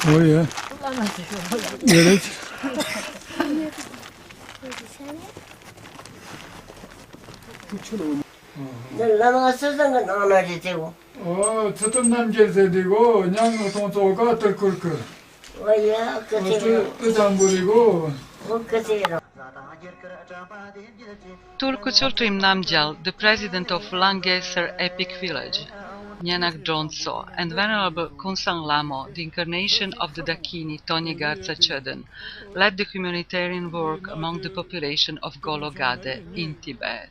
Oh yeah. Evet. Tsultrim Namgyal 되고 냥 동서가 tulku Tulku Tsultrim Namgyal, the president of Langeser epic village, Nyanak Dronso, and Venerable Kunsang Lamo, the incarnation of the Dakini Tony Garza Choden, led the humanitarian work among the population of Golok Gade in Tibet.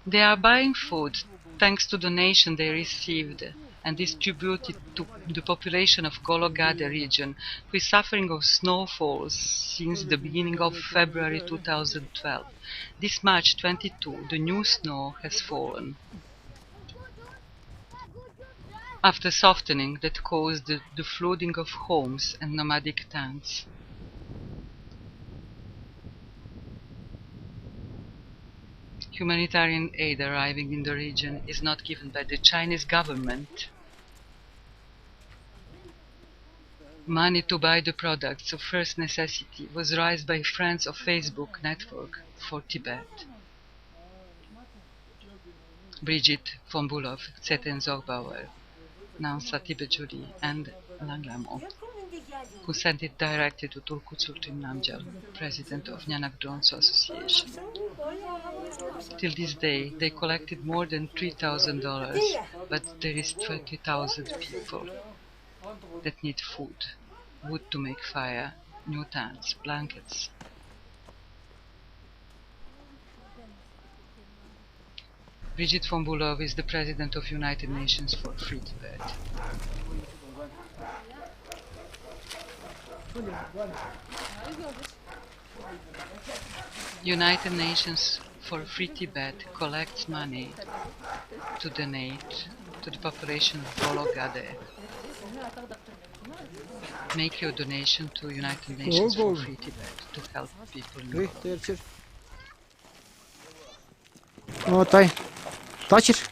They are buying food thanks to donation they received and distributed to the population of Golok Gade region, who is suffering of snowfalls since the beginning of February 2012. This March 22, the new snow has fallen. After softening that caused the flooding of homes and nomadic tents. Humanitarian aid arriving in the region is not given by the Chinese government. Money to buy the products of first necessity was raised by friends of Facebook network for Tibet. Brigitte von Bulov, Tseten Zogbauer, Nansa Tibetjuri, and Langlamo, who sent it directly to Tulku Tsultrim Namgyal, president of Nyanak Dronso Association. Till this day, they collected more than $3,000, but there is 20,000 people that need food, wood to make fire, new tents, blankets. Brigitte von Bulov is the president of United Nations for Free Tibet. United Nations for Free Tibet collects money to donate to the population of Golok Gade. Make your donation to United Nations for Free Tibet to help people in Golok. Oh, tai. Touch it.